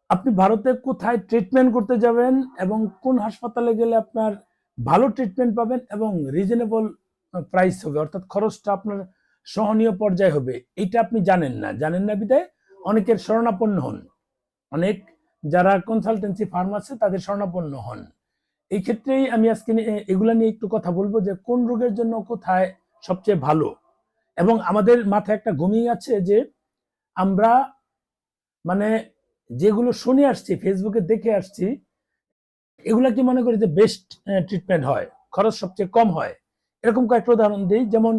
আপনি ভারতে কোথায় ট্রিটমেন্ট করতে যাবেন এবং কোন হাসপাতালে গেলে আপনার ভালো ট্রিটমেন্ট পাবেন এবং রিজনেবল প্রাইস হবে, অর্থাৎ খরচটা আপনার সহনীয় পর্যায়ে হবে, এটা আপনি জানেন না বিধায় অনেকের শরণাপন্ন হন। অনেক যারা কনসালটেন্সি ফার্ম আছে তাদের শরণাপন্ন হন। এই ক্ষেত্রেই আমি আজকে এগুলা নিয়ে একটু কথা বলবো যে কোন রোগের জন্য কোথায় সবচেয়ে ভালো। এবং আমাদের মাথায় একটা ঘুমিয়ে আছে যে আমরা মানে যেগুলো শুনে আসছি, ফেসবুকে দেখে আসছি, এগুলা কি মনে করি যে বেস্ট ট্রিটমেন্ট হয়, খরচ সবচেয়ে কম হয়। এরকম কয়েকটা উদাহরণ দিই। যেমন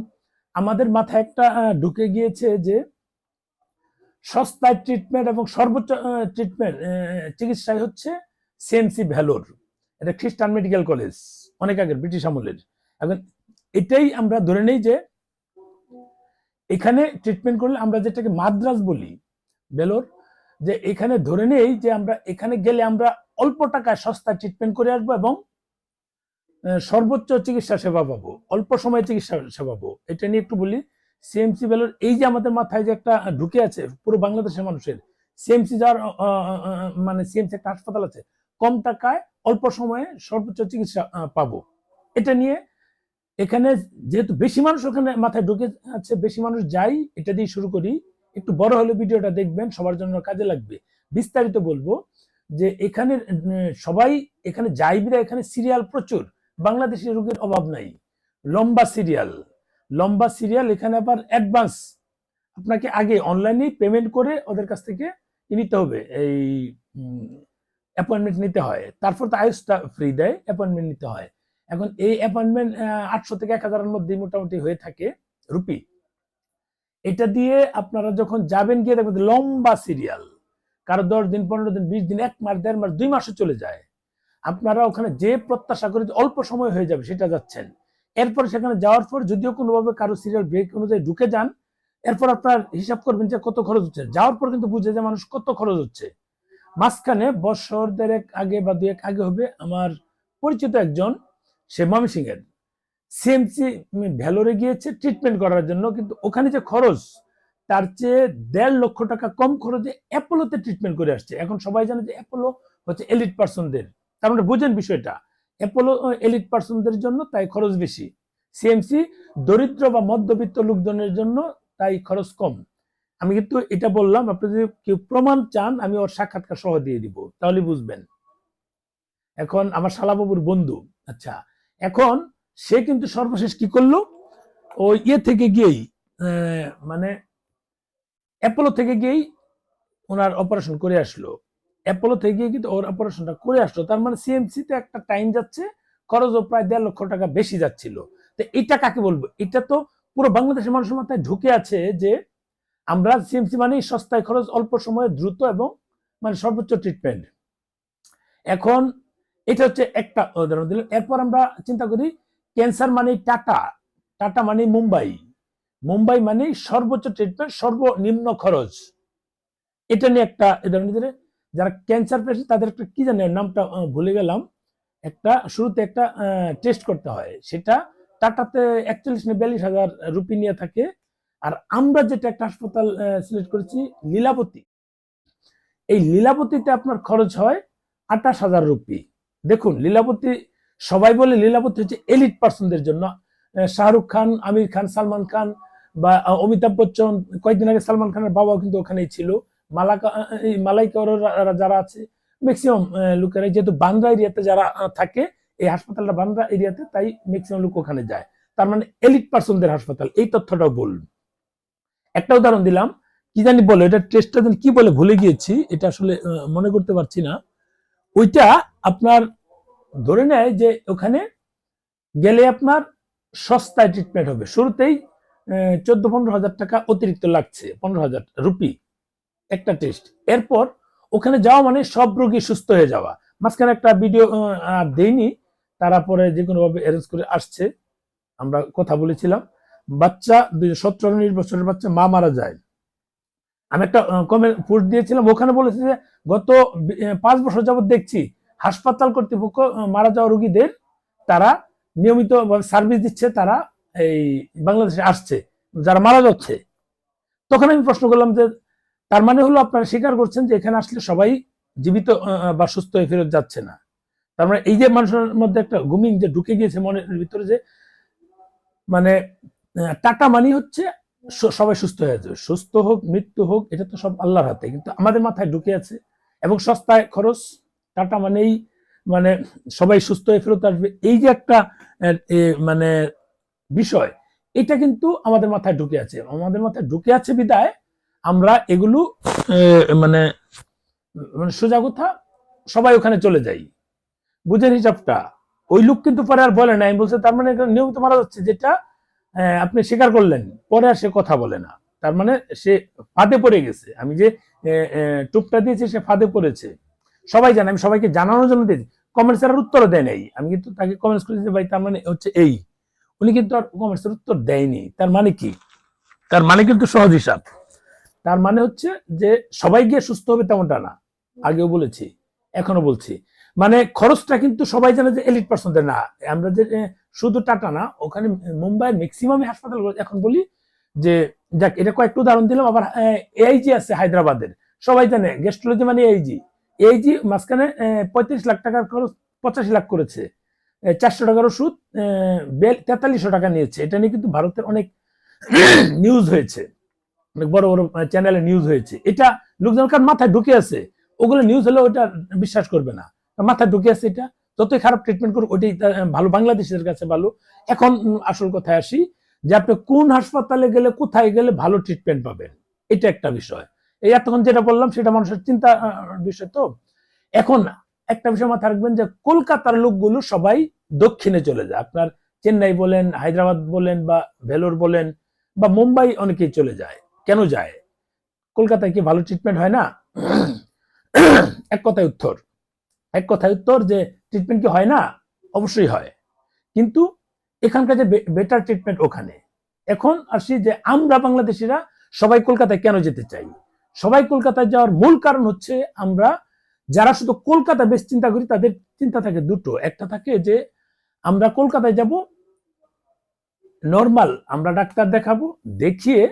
আমাদের মাথায় একটা ঢুকে গিয়েছে যে সস্তায় ট্রিটমেন্ট এবং সর্বোচ্চ ট্রিটমেন্ট চিকিৎসায় হচ্ছে সিএমসি ভ্যালোর। এটা খ্রিস্টান মেডিকেল কলেজ, অনেক আগের ব্রিটিশ আমলের। এখন এটাই আমরা ধরে নেই যে এখানে ট্রিটমেন্ট করলে, আমরা যেটাকে মাদ্রাজ বলি ভ্যালোর, যে এখানে ধরে নেই যে আমরা এখানে গেলে আমরা অল্প টাকায় সস্তা ট্রিটমেন্ট করে আসবো এবং সর্বোচ্চ চিকিৎসা সেবা পাবো, অল্প সময়ে চিকিৎসা সেবা পাবো। এটা নিয়ে একটু বলি। সিএমসি ভ্যালুর এই যে আমাদের মাথায় যে একটা ঢুকে আছে পুরো বাংলাদেশের মানুষের, সিএমসি যার মানে সিএমসি একটা হাসপাতাল আছে, কম টাকায় অল্প সময়ে সর্বোচ্চ চিকিৎসা পাবো, এটা নিয়ে এখানে যেহেতু বেশি মানুষ ওখানে মাথায় ঢুকে আছে, বেশি মানুষ যাই, এটা দিয়ে শুরু করি। একটু বড় হলে ভিডিওটা দেখবেন, সবার জন্য কাজে লাগবে। বিস্তারিত বলবো যে এখানে সবাই এখানে যাইবিরা, এখানে সিরিয়াল প্রচুর, বাংলাদেশের রোগীর অভাব নাই। লম্বা সিরিয়াল এখানে আবার অ্যাডভান্স, আপনাকে আগে অনলাইনে পেমেন্ট করে ওদের কাছ থেকে নিতে হবে, এই অ্যাপয়েন্টমেন্ট নিতে হয়। তারপর তো আয়ুষটা ফ্রি দেয়, অ্যাপয়েন্টমেন্ট নিতে হয়। এখন এই অ্যাপয়েন্টমেন্ট 800 থেকে 1000-এর মধ্যে মোটামুটি হয়ে থাকে রুপি। এটা দিয়ে আপনারা যখন যাবেন গিয়ে দেখবেন লম্বা সিরিয়াল, কারো 10 দিন, 15 দিন, 20 দিন, 1 মাস, 1.5 মাস, 2 মাসও চলে যায়। আপনারা ওখানে যে প্রত্যাশা করে অল্প সময় হয়ে যাবে সেটা যাচ্ছেন। এরপর সেখানে যাওয়ার পর যদিও কোনোভাবে কারো সিরিয়াল ব্রেক অনুযায়ী ঢুকে যান, এরপর আপনার হিসাব করবেন যে কত খরচ হচ্ছে। যাওয়ার পর কিন্তু বুঝে যে মানুষ কত খরচ হচ্ছে। মাঝখানে বছর 1.5 আগে বা 2 আগে হবে, আমার পরিচিত একজন, সে ময়মনসিংহের সিএমসি ভ্যালোরে গিয়েছে ট্রিটমেন্ট করার জন্য, কিন্তু ওখানে যে খরচ তার চেয়ে 1.5 লক্ষ টাকা কম খরচে অ্যাপোলোতে ট্রিটমেন্ট করে আসছে। এখন সবাই জানে যে অ্যাপোলো হচ্ছে এলিট পার্সনদের, তার মানে বুঝেন বিষয়টা, অ্যাপোলো এলিট পার্সনদের জন্য, তাই খরচ বেশি। সিএমসি দরিদ্র বা মধ্যবিত্ত লোকজনের জন্য, তাই খরচ কম। আমি কিন্তু এটা বললাম, আপনি যদি কেউ প্রমাণ চান আমি ওর সাক্ষাৎকার সহ দিয়ে দিব, তাহলে বুঝবেন। এখন আমার শালাবাবুর বন্ধু, আচ্ছা, এখন সে কিন্তু সর্বশেষ কি করলো, ওই থেকে গিয়েই মানে অ্যাপোলো থেকে গিয়েই ওনার অপারেশন করে আসলো। অ্যাপোলো থেকে গিয়ে কিন্তু ওর অপারেশনটা করে আসলো। তার মানে সিএমসি তে একটা টাইম যাচ্ছে, খরচও প্রায় 1.5 লক্ষ টাকা বেশি যাচ্ছিল। তো এটা কাকে বলবো? এটা তো পুরো বাংলাদেশের মানুষের মাথায় ঢুকে আছে যে আমরা সিএমসি মানেই সস্তায় খরচ, অল্প সময়ে দ্রুত এবং মানে সর্বোচ্চ ট্রিটমেন্ট। এখন এটা হচ্ছে একটা উদাহরণ দিলাম। এরপর আমরা চিন্তা করি ক্যান্সার মানে টাটা মানে মুম্বাই মানে সর্বোচ্চ ট্রিটমেন্ট, সর্বনিম্ন খরচ। এটা নিয়ে একটা উদাহরণ দিলে, যারা ক্যান্সার পেশেন্ট তাদের একটা কি জানে নামটা ভুলে গেলাম, একটা শুরুতে একটা টেস্ট করতে হয়, সেটা টাটাতে 41-42 হাজার রুপি নিয়ে থাকে। আর আমরা যেটা একটা হাসপাতাল সিলেক্ট করেছি, লীলাবতী, এই লীলাবতীতে আপনার খরচ হয় 28,000 রুপি। দেখুন লীলাবতী, সবাই বলে লীলাবতী হচ্ছে এলিট পার্সনদের জন্য। শাহরুখ খান, আমির খান, সালমান খান বা অমিতাভ বচ্চন, কয়েকদিন আগে সালমান খানের বাবাও কিন্তু ওখানেই ছিল, মালাইকা যারা আছে, ম্যাক্সিমাম লোকেরাই, যেহেতু বান্দ্রা এরিয়াতে যারা থাকে, এই হাসপাতালটা বান্দ্রা এরিয়াতে, তাই ম্যাক্সিমাম লোক ওখানে যায়। তার মানে এলিট পার্সনদের হাসপাতাল, এই তথ্যটাও বলুন। একটা উদাহরণ দিলাম, কি জানি বলে এটা, টেস্টটা কি বলে ভুলে গিয়েছি, এটা আসলে মনে করতে পারছি না। ওইটা আপনার ধরে নেয় যে ওখানে গেলে আপনার সস্তায় ট্রিটমেন্ট হবে, শুরুতেই 14-15 হাজার টাকা অতিরিক্ত লাগছে, 15,000 রুপি একটা টেস্ট। এরপর ওখানে যাওয়া মানে সব রোগী সুস্থ হয়ে যাওয়া। মাঝখানে একটা ভিডিও দেইনি, তারা পরে যে কোনো ভাবে অ্যারেঞ্জ করে আসছে। আমরা কথা বলেছিলাম, বাচ্চা 17-19 বছরের বাচ্চা, মা মারা যায়। আমি একটা কমেন্ট পোস্ট দিয়েছিলাম, ওখানে বলেছে যে গত 5 বছর যাবত দেখছি হাসপাতাল কর্তৃপক্ষ মারা যাওয়া রোগীদের তারা নিয়মিত সার্ভিস দিচ্ছে, তারা এই বাংলাদেশে আসছে যারা মারা যাচ্ছে। তখন আমি প্রশ্ন করলাম যে তার মানে হলো আপনারা স্বীকার করছেন যে এখানে আসলে সবাই জীবিত বা সুস্থ হয়ে ফেরত যাচ্ছে না। তার মানে এই যে মানুষের মধ্যে একটা ঘুমিং যে ঢুকে গিয়েছে মনের ভিতরে, যে মানে টাকা মানি হচ্ছে সবাই সুস্থ হয়ে যাবে, সুস্থ হোক মৃত্যু হোক এটা তো সব আল্লাহর হাতে, কিন্তু আমাদের মাথায় ঢুকে আছে। এবং সস্তায় খরচ, টাকা মানেই মানে সবাই সুস্থ হয়ে ফেরত আসবে, এই যে একটা মানে বিষয়, এটা কিন্তু আমাদের মাথায় ঢুকে আছে। আমাদের মাথায় ঢুকে আছে বিদায় আমরা এগুলো মানে মানে সোজা কথা সবাই ওখানে চলে যাই। বুঝেন হিসাবটা? ওই লোক কিন্তু পরে আর বলে নাই, বলছে তার মানে নিয়মিত মারা যাচ্ছে, যেটা আপনি স্বীকার করলেন, পরে আর সে কথা বলে না। তার মানে সে ফাঁদে পড়ে গেছে। আমি যে টুপটা দিয়েছি সে ফাঁদে পড়েছে, সবাই জানে। আমি সবাইকে জানানোর জন্য দিয়েছি, কমেন্টস এর উত্তর দেয় নাই। আমি কিন্তু তাকে কমেন্টস করেছি, ভাই তার মানে হচ্ছে এই, উনি কিন্তু আর কমেন্টস এর উত্তর দেয়নি। তার মানে কি? তার মানে কিন্তু সহজ হিসাব। তার মানে হচ্ছে যে সবাই গিয়ে সুস্থ হবে তেমনটা না। আগেও বলেছি, এখনো বলছি, মানে খরচটা কিন্তু সবাই জানে যে এলিট পার্সনদের না। আমরা যে শুধু টাটা না, ওখানে মুম্বাইয়ের ম্যাক্সিমাম হাসপাতাল এখন বলি যে, যাক এটা কয়েকটা উদাহরণ দিলাম। আবার এআইজি আছে হায়দ্রাবাদের, সবাই জানে গেস্ট্রোলজি মানে এআইজি। এআইজি মাঝখানে 35 লাখ টাকার খরচ 85 লাখ করেছে, 400 টাকার ওষুধ 4300 টাকা নিয়েছে। এটা নিয়ে কিন্তু ভারতের অনেক নিউজ হয়েছে, অনেক বড় বড় চ্যানেলে নিউজ হয়েছে। এটা লোকজনকার মাথায় ঢুকে আছে, ওগুলো নিউজ হলে ওটা বিশ্বাস করবে না, মাথায় ঢুকে আছে। এটা যতই খারাপ ট্রিটমেন্ট করুক ওইটাই ভালো, বাংলাদেশের কাছে ভালো। এখন আসল কথায় আসি, যে আপনি কোন হাসপাতালে গেলে কোথায় গেলে ভালো ট্রিটমেন্ট পাবেন, এটা একটা বিষয়। এই এতক্ষণ যেটা বললাম সেটা মানুষের চিন্তা বিষয়। তো এখন একটা বিষয় মাথায় রাখবেন, যে কলকাতার লোকগুলো সবাই দক্ষিণে চলে যায়। আপনার চেন্নাই বলেন, হায়দ্রাবাদ বলেন, বা ভেলোর বলেন, বা মুম্বাই অনেকেই চলে যায়। কেন যায়? কলকাতায় কি ভালো ট্রিটমেন্ট হয় না? এক কথায় উত্তর যে ট্রিটমেন্ট কি হয় না? অবশ্যই হয়, কিন্তু এখানকার যে বেটার ট্রিটমেন্ট ওখানে। এখন আসি যে আমরা বাংলাদেশিরা সবাই কলকাতায় কেন যেতে চাই? সবাই কলকাতায় যাওয়ার মূল কারণ হচ্ছে, আমরা যারা শুধু কলকাতা বেশ চিন্তা করি, তাদের চিন্তা থাকে দুটো। একটা থাকে যে আমরা কলকাতায় যাব নর্মাল, আমরা ডাক্তার দেখাবো, দেখিয়ে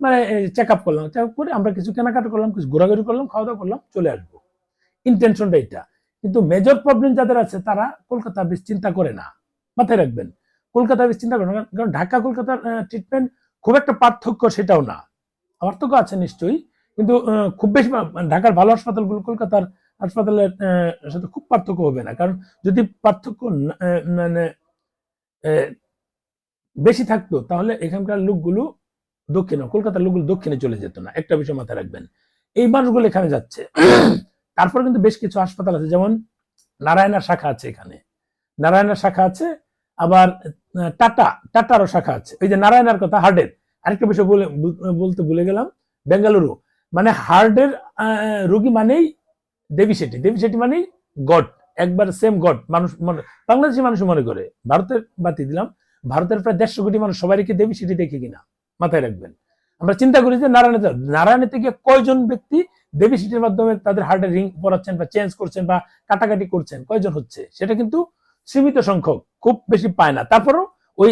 মানে চেক আপ করলাম, চেক আপ করে আমরা কিছু কেনাকাটা করলাম, কিছু ঘোরাঘুরি করলাম, খাওয়া দাওয়া করলাম, চলে আসবো। ইন্টেনশনটা এটা। কিন্তু মেজর প্রবলেম যাদের আছে তারা কলকাতা বেশ চিন্তা করে না। মাথায় রাখবেন, কলকাতা বেশ চিন্তা করে না, কারণ ঢাকা কলকাতার ট্রিটমেন্ট খুব একটা পার্থক্য সেটাও না। পার্থক্য আছে নিশ্চয়ই, কিন্তু খুব বেশি ঢাকার ভালো হাসপাতালগুলো কলকাতার হাসপাতালের সাথে খুব পার্থক্য হবে না। কারণ যদি পার্থক্য মানে বেশি থাকতো, তাহলে এখানকার লোকগুলো দক্ষিণে, কলকাতার লোকগুলো দক্ষিণে চলে যেত না। একটা বিষয় মাথায় রাখবেন, এই মানুষগুলো এখানে যাচ্ছে। তারপর কিন্তু বেশ কিছু হাসপাতাল আছে, যেমন নারায়ণার শাখা আছে এখানে, নারায়ণার শাখা আছে। আবার টাটারও শাখা আছে। ওই যে নারায়ণার কথা, হার্টের আরেকটা বিষয় বলতে ভুলে গেলাম, বেঙ্গালুরু মানে হার্টের রোগী মানেই দেবী শেঠি মানেই গড, একবার সেম গড। মানুষ বাংলাদেশি মানুষ মনে করে, ভারতের বাতি দিলাম, ভারতের প্রায় 150 কোটি মানুষ সবাই কি দেবী শেঠি দেখে কিনা? মাথায় রাখবেন। আমরা চিন্তা করি যে নারায়ণে থেকে কয়জন ব্যক্তি দেবী শেঠির মাধ্যমে তাদের হার্টের রিং পরাচ্ছেন বা চেঞ্জ করছেন বা কাটাকাটি করছেন, কয়জন হচ্ছে? সেটা কিন্তু সীমিত সংখ্যক, খুব বেশি পায় না। তারপরও ওই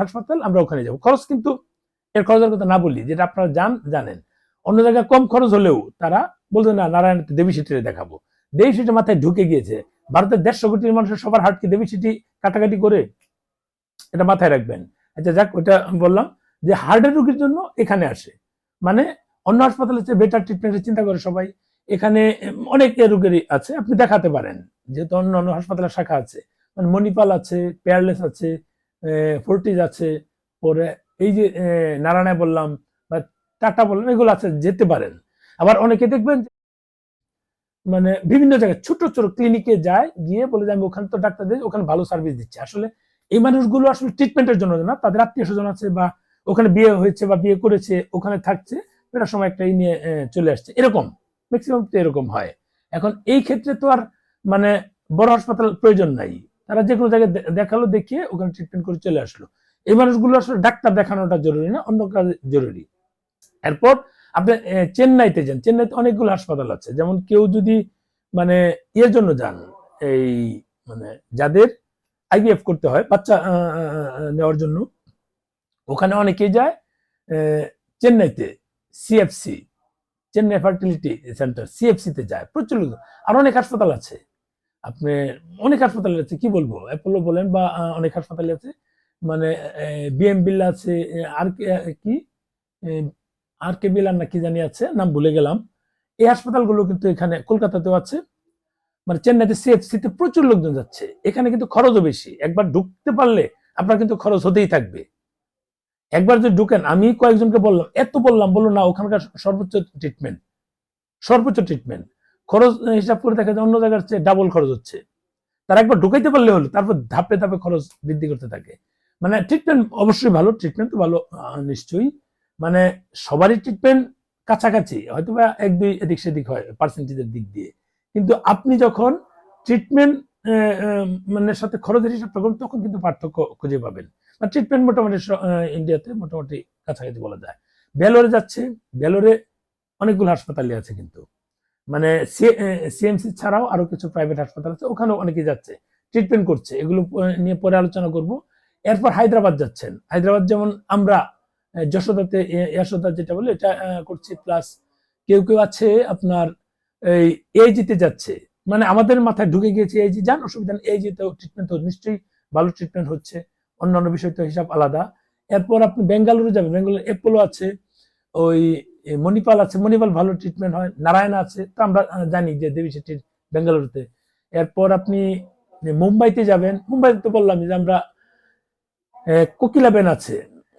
হাসপাতাল আমরা ওখানে যাবো। খরচ কিন্তু, এর খরচের কথা না বলি, যেটা আপনারা জানেন, অন্য জায়গায় কম খরচ হলেও তারা বলতে না নারায়ণ দেবী শেঠিরে দেখাবো। দেবী শেঠি মাথায় ঢুকে গিয়েছে। ভারতের 150 কোটি মানুষের সবার হার্ট কি দেবী শেঠি কাটাকাটি করে? এটা মাথায় রাখবেন। আচ্ছা যাক, ওইটা বললাম যে হার্টের রোগীর জন্য এখানে আসে, মানে অন্য হাসপাতালে চেয়ে বেটার ট্রিটমেন্টের চিন্তা করে সবাই। এখানে অনেক রোগেরই আছে, আপনি দেখাতে পারেন, যেহেতু অন্য অন্য হাসপাতালের শাখা আছে, মানে মণিপাল আছে, পেয়ারলেস আছে, ফোর্টিজ আছে, পরে এই যে নারায়ণায় বললাম বা টাটা বললাম, এগুলো আছে, যেতে পারেন। আবার অনেকে দেখবেন মানে বিভিন্ন জায়গায় ছোট ছোট ক্লিনিকে যায়, গিয়ে বলে যে আমি ওখানে তো ডাক্তার দিই, ওখানে ভালো সার্ভিস দিচ্ছে। আসলে এই মানুষগুলো আসলে ট্রিটমেন্টের জন্য না, তাদের আত্মীয় স্বজন আছে বা ওখানে বিয়ে হয়েছে বা বিয়ে করেছে, ওখানে থাকছে, এটা সময় একটা নিয়ে চলে আসছে, এরকম ম্যাক্সিমাম তো এরকম হয়। এখন এই ক্ষেত্রে তো আর মানে বড় হাসপাতাল প্রয়োজন নাই, তারা যে কোনো জায়গায় দেখালো, দেখিয়ে ওখানে ট্রিটমেন্ট করে চলে আসলো। এই মানুষগুলো আসলে ডাক্তার দেখানোটা জরুরি না, অন্য কাজ জরুরি। এরপর আপনি চেন্নাইতে যান, চেন্নাইতে অনেকগুলো হাসপাতাল আছে। যেমন কেউ যদি মানে ইয়ের জন্য যান, এই মানে যাদের আইভিএফ করতে হয় বাচ্চা নেওয়ার জন্য, ওখানে অনেকেই যায় চেন্নাইতে, CFC, Chennai fertility centre CFC তে যায় প্রচুর লোক। আর অনেক হাসপাতাল আছে, আপনি অনেক হাসপাতাল আছে, কি বলবো, অ্যাপোলো বলেন বা অনেক হাসপাতাল আছে, মানে বিএম বিল্লা আছে, আর কি আর কে বিলার না কি জানি আছে, নাম ভুলে গেলাম। এই হাসপাতালগুলো কিন্তু এখানে কলকাতাতেও আছে, মানে চেন্নাইতে সিএফসি তে প্রচুর লোকজন যাচ্ছে। এখানে কিন্তু খরচও বেশি, একবার ঢুকতে পারলে আপনার কিন্তু খরচ হতেই থাকবে। একবার যদি ঢুকেন, আমি কয়েকজনকে বললাম, এত বললাম, বললো না ওখানকার সর্বোচ্চ ট্রিটমেন্ট খরচ হিসাব করে দেখা যায় অন্য জায়গার চেয়ে ডাবল খরচ হচ্ছে। তারা একবার ঢুকাইতে পারলে হলো, তারপর ধাপে ধাপে খরচ বৃদ্ধি করতে থাকে। মানে ট্রিটমেন্ট অবশ্যই ভালো, ট্রিটমেন্ট তো ভালো নিশ্চয়ই, মানে সবারই ট্রিটমেন্ট কাছাকাছি, হয়তো বা এক দুই এদিক সেদিক হয় পার্সেন্টেজের দিক দিয়ে, কিন্তু আপনি যখন ট্রিটমেন্ট মানে সাথে খরচের হিসাবটা করুন, তখন কিন্তু পার্থক্য খুঁজে পাবেন। ট্রিটমেন্ট মোটামুটি ইন্ডিয়াতে মোটামুটি কাছাকাছি বলা যায়। বেলোরে যাচ্ছে, বেলোরে অনেকগুলো হাসপাতালই আছে, কিন্তু মানে সিএমসি ছাড়াও আরো কিছু প্রাইভেট হাসপাতাল আছে, ওখানেও অনেকে যাচ্ছে, ট্রিটমেন্ট করছে। এগুলো নিয়ে পরে আলোচনা করব। এরপর হায়দ্রাবাদ যাচ্ছেন, হায়দ্রাবাদ যেমন আমরা যশোদাতে যশোদা যেটা বলে এটা করছি, প্লাস কেউ কেউ আছে আপনার এই এইজিতে যাচ্ছে, মানে আমাদের মাথায় ঢুকে গিয়েছে এইজি যান, অসুবিধা নেই, এইজিতেও ট্রিটমেন্ট তো নিশ্চয়ই ভালো ট্রিটমেন্ট হচ্ছে, অন্যান্য বিষয় তো হিসাব আলাদা। এরপর আপনি বেঙ্গালুরু যাবেন, বেঙ্গালুরু অ্যাপোলো আছে, ওই মণিপাল আছে, মণিপাল ভালো ট্রিটমেন্ট হয়, নারায়ণা আছে, তো আমরা জানি যে দেবী শেট্টির বেঙ্গালুরুতে। এরপর আপনি মুম্বাইতে যাবেন, মুম্বাইতে তো বললাম যে আমরা কোকিলা বেন আছে,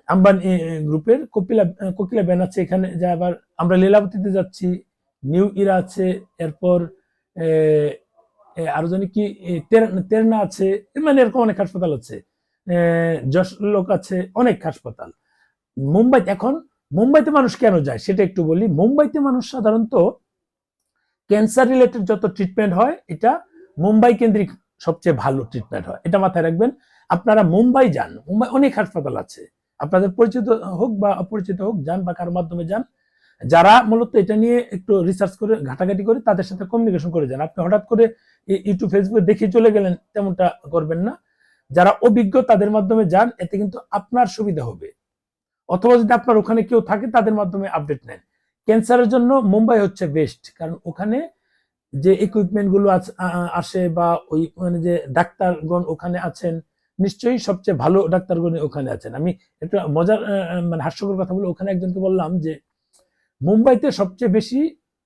আম্বানি গ্রুপের কোকিলা বেন আছে, এখানে যা। আবার আমরা লীলাবতীতে যাচ্ছি, নিউ ইরা আছে, এরপর আরো জানি কি তেরনা আছে, মানে এরকম অনেক হাসপাতাল আছে, যশ লোক আছে, অনেক হাসপাতাল। মুম্বাইতে মানুষ কেন যায় সেটা একটু বলি। মুম্বাইতে মানুষ সাধারণত ক্যান্সার রিলেটেড যত ট্রিটমেন্ট হয়, এটা মুম্বাই কেন্দ্রিক সবচেয়ে ভালো ট্রিটমেন্ট হয়, এটা মাথায় রাখবেন। আপনারা মুম্বাই যান, মুম্বাই অনেক হাসপাতাল আছে, আপনাদের পরিচিত হোক বা অপরিচিত হোক, যান বা কার মাধ্যমে যান, যারা মূলত এটা নিয়ে একটু রিসার্চ করে ঘাটাঘাটি করে তাদের সাথে কমিউনিকেশন করে যান। আপনি হঠাৎ করে ইউটিউব ফেসবুকে দেখে চলে গেলেন, তেমনটা করবেন না। যারা অভিজ্ঞ তাদের মাধ্যমে যান, এতে কিন্তু আপনার সুবিধা হবে। অথবা যদি আপনার ওখানে কেউ থাকে, তাদের মাধ্যমে আপডেট নেন। ক্যান্সারের জন্য মুম্বাই হচ্ছে বেস্ট, কারণ ওখানে যে ইকুইপমেন্ট গুলো আসে বা ওই মানে যে ডাক্তারগণ ওখানে আছেন, নিশ্চয়ই সবচেয়ে ভালো ডাক্তারগণ ওখানে আছেন। আমি একটা মজার মানে হাস্যকর কথা বলে, ওখানে একজনকে বললাম যে মুম্বাইতে সবচেয়ে বেশি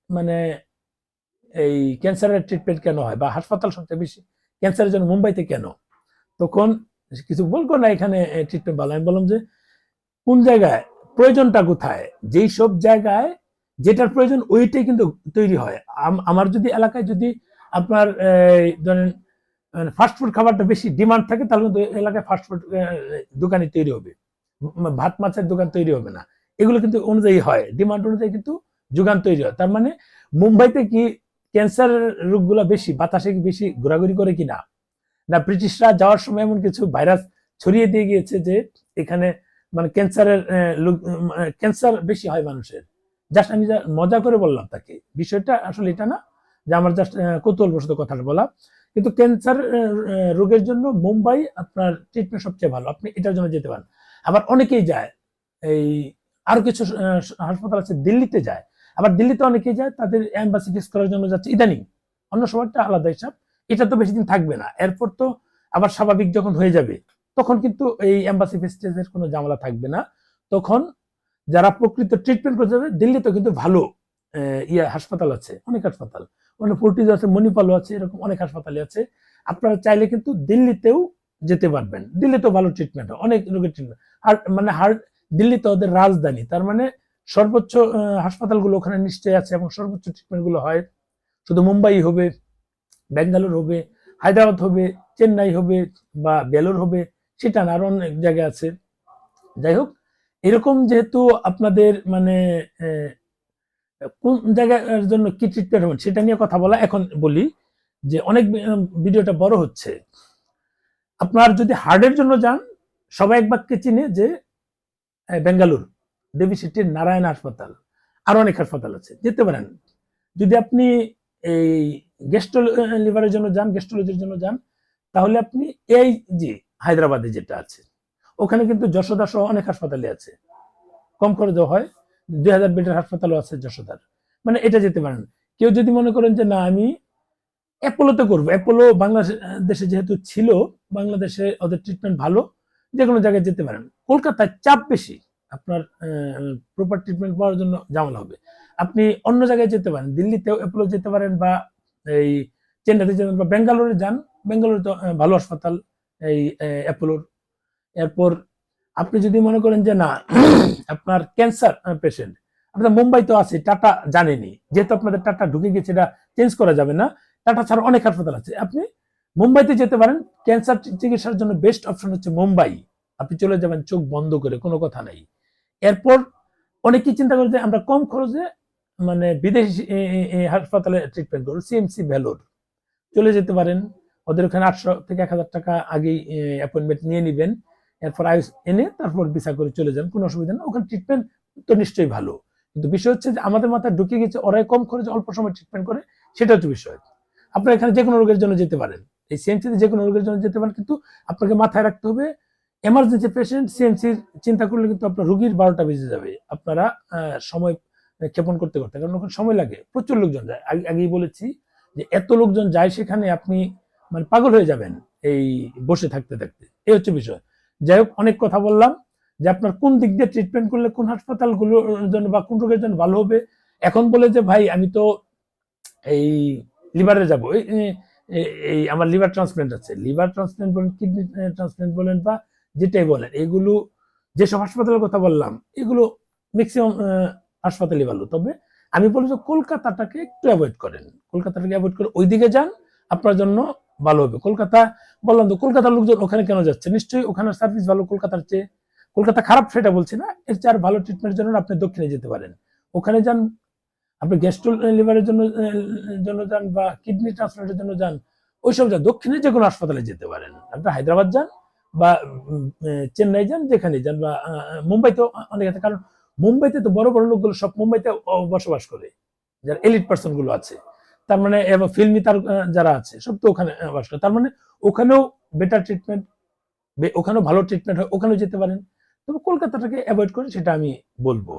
মানে এই ক্যান্সারের ট্রিটমেন্ট কেন হয়, বা হাসপাতাল সবচেয়ে বেশি ক্যান্সারের জন্য মুম্বাইতে কেন, তখন কিছু বলবো না, এখানে ট্রিটমেন্ট ভালো। আমি বললাম যে কোন জায়গায় প্রয়োজনটা কোথায়, যেই সব জায়গায় যেটার প্রয়োজন ওইটাই কিন্তু তৈরি হয়। আমার যদি এলাকায় যদি আপনার ধরেন ফাস্টফুড খাবারটা বেশি ডিমান্ড থাকে, তাহলে কিন্তু এলাকায় ফাস্টফুড দোকানই তৈরি হবে, ভাত মাছের দোকান তৈরি হবে না। এগুলো কিন্তু অনুযায়ী হয়, ডিমান্ড অনুযায়ী কিন্তু যোগান তৈরি হয়। তার মানে মুম্বাইতে কি ক্যান্সার রোগগুলো বেশি, বাতাসে বেশি ঘোরাঘুরি করে কিনা, না ব্রিটিশরা যাওয়ার সময় এমন কিছু ভাইরাস ছড়িয়ে দিয়ে গিয়েছে যে এখানে মানে ক্যান্সার বেশি হয় মানুষের। জাস্ট আমি মজা করে বললাম তাকে, বিষয়টা আসলে এটা না, যে আমার জাস্ট কৌতূহলবশত কথাটা বলা। কিন্তু ক্যান্সার রোগের জন্য মুম্বাই আপনার ট্রিটমেন্ট সবচেয়ে ভালো, আপনি এটার জন্য যেতে পারেন। আবার অনেকেই যায়, এই আরো কিছু হাসপাতাল আছে দিল্লিতে যায়, আবার দিল্লিতে অনেকেই যায় তাদের এম্বাসি ফেস করার জন্য যাচ্ছে ইদানিং, অন্য সময়টা আলাদা হিসাব। এটা তো বেশি দিন থাকবে না, এরপর তো আবার স্বাভাবিক যখন হয়ে যাবে, তখন কিন্তু এই এম্বাসি ফেস্টেজের কোনো ঝামেলা থাকবে না। তখন যারা প্রকৃত ট্রিটমেন্ট করতে যাবে, দিল্লিতে কিন্তু ভালো হাসপাতাল আছে, অনেক হাসপাতাল, মানে ফোর্টিজ আছে, মণিপালও আছে, এরকম অনেক হাসপাতালই আছে। আপনারা চাইলে কিন্তু দিল্লিতেও যেতে পারবেন, দিল্লিতেও ভালো ট্রিটমেন্ট হয়, অনেক রোগের ট্রিটমেন্ট। আর মানে দিল্লি তো ওদের রাজধানী, তার মানে সর্বোচ্চ হাসপাতালগুলো ওখানে নিশ্চয়ই আছে এবং সর্বোচ্চ ট্রিটমেন্ট গুলো হয়। শুধু মুম্বাই হবে, বেঙ্গালুরু হবে, হায়দ্রাবাদ হবে, চেন্নাই হবে বা বেলোর হবে, সেটা না, আরো অনেক জায়গা আছে। যাই হোক, এরকম যেহেতু আপনাদের মানে কোন জায়গার জন্য কি ট্রিটমেন্ট হবে সেটা নিয়ে কথা বলা, এখন বলি যে অনেক ভিডিওটা বড় হচ্ছে। আপনার যদি হার্টের জন্য যান, সবাই এক বাক্যে চিনে যে বেঙ্গালুরু দেবী শেট্টির নারায়ণ হাসপাতাল, আরো অনেক হাসপাতাল আছে, যেতে পারেন। যদি আপনি এই গ্যাস্ট্রো লিভারের জন্য যান, গ্যাস্ট্রোলজির জন্য যান, তাহলে আপনি এই যে হায়দ্রাবাদে যেটা আছে, ওখানে কিন্তু যশোদা সহ অনেক হাসপাতালে আছে, কম খরচে হয়, 2000 বেডের হাসপাতালও আছে যশোদার। মানে এটা যেতে পারেন। কেউ যদি মনে করেন যে না আমি অ্যাপোলোতে করবো, অ্যাপোলো বাংলাদেশে যেহেতু ছিল, বাংলাদেশে ওদের ট্রিটমেন্ট ভালো, যে কোনো জায়গায় যেতে পারেন। কলকাতায় চাপ বেশি, আপনার প্রপার ট্রিটমেন্ট পাওয়ার জন্য ঝামেলা হবে। আপনি অন্য জায়গায় যেতে পারেন, দিল্লিতেও অ্যাপোলো যেতে পারেন, বা এই চেন্নাইতে যেতে পারেন, বা বেঙ্গালোরে যান, বেঙ্গালোরে তো ভালো হাসপাতাল এই অ্যাপোলোর। এরপর আপনি যদি মনে করেন যে না আপনার ক্যান্সার পেশেন্ট, আপনার মুম্বাই তো আছে, টাটা জানেনি, যেহেতু আপনাদের টাটা ঢুকে গেছে, এটা চেঞ্জ করা যাবে না। টাটা ছাড়া অনেক হাসপাতাল আছে, আপনি মুম্বাইতে যেতে পারেন। ক্যান্সার চিকিৎসার জন্য বেস্ট অপশন হচ্ছে মুম্বাই। আপনি চলে যাবেন চোখ বন্ধ করে, কোনো কথা নাই। এরপর অনেকেই চিন্তা করে যে আমরা কম খরচে মানে বিদেশি হাসপাতালে ট্রিটমেন্ট করবো, সিএমসি ভ্যালোর চলে যেতে পারেন। ওদের ওখানে 800 থেকে 1000 টাকা আগেই অ্যাপয়েন্টমেন্ট নিয়ে নেবেন, এরপর আয়ুষ এনে তারপর ভিসা করে চলে যান, কোনো অসুবিধা না। ওখানে ট্রিটমেন্ট তো নিশ্চয়ই ভালো, কিন্তু বিষয় হচ্ছে যে আমাদের মাথায় ঢুকে গেছে ওরাই কম খরচে অল্প সময় ট্রিটমেন্ট করে, সেটা হচ্ছে বিষয়। আপনার এখানে যে কোনো রোগের জন্য যেতে পারেন, এই সিএমসিতে যে কোনো রোগের জন্য যেতে পারেন, কিন্তু আপনাকে মাথায় রাখতে হবে এমার্জেন্সি পেশেন্ট সিএমসির চিন্তা করলে কিন্তু আপনার রোগীর 12টা বেজে যাবে, আপনারা সময় ক্ষেপণ করতে করতে, কারণ ওখানে সময় লাগে, প্রচুর লোকজন যায়। আগেই বলেছি যে এত লোকজন যায় সেখানে, আপনি মানে পাগল হয়ে যাবেন এই বসে থাকতে থাকতে। এই হচ্ছে বিষয়। যাই হোক, অনেক কথা বললাম যে আপনার কোন দিক দিয়ে ট্রিটমেন্ট করলে কোন হাসপাতালগুলোর জন্য বা কোন রোগের জন্য ভালো হবে। এখন বলে যে ভাই আমি তো এই লিভারে যাবো, এই আমার লিভার ট্রান্সপ্লান্ট আছে, লিভার ট্রান্সপ্লান্ট বলেন, কিডনি ট্রান্সপ্লান্ট বলেন, বা যেটাই বলেন, এগুলো যেসব হাসপাতালের কথা বললাম এগুলো ম্যাক্সিমাম হাসপাতালই ভালো। তবে আমি বলি যে কলকাতাটাকে একটু অ্যাভয়েড করেন, কলকাতাটাকে অ্যাভয়েড করে ওইদিকে যান, আপনার জন্য ভালো হবে। কলকাতা বললাম তো, কলকাতার লোকজন ওখানে কেন যাচ্ছে, নিশ্চয়ই ওখানে সার্ভিস ভালো কলকাতার চেয়ে। কলকাতা খারাপ সেটা বলছি না, এর চেয়ে আর ভালো ট্রিটমেন্টের জন্য আপনি দক্ষিণে যেতে পারেন, ওখানে যান। আপনি গ্যাস্ট্রো লিভারের জন্য যান, বা কিডনি ট্রান্সপ্লান্টের জন্য যান, ওইসব যান, দক্ষিণে যে কোনো হাসপাতালে যেতে পারেন। আপনি হায়দ্রাবাদ যান, বা চেন্নাই যান, যেখানে যান, বা মুম্বাইতেও অনেক আছে, কারণ মুম্বাইতে তো বড় বড় লোকগুলো সব মুম্বাইতে বসবাস করে, যারা এলিট পার্সন গুলো আছে, তার মানে এবং ফিল্মি তার যারা আছে সব তো ওখানে বাস করে, তার মানে ওখানেও বেটার ট্রিটমেন্ট, ওখানেও ভালো ট্রিটমেন্ট হয়, ওখানেও যেতে পারেন। তবে কলকাতাটাকে অ্যাভয়েড করে, সেটা আমি বলবো।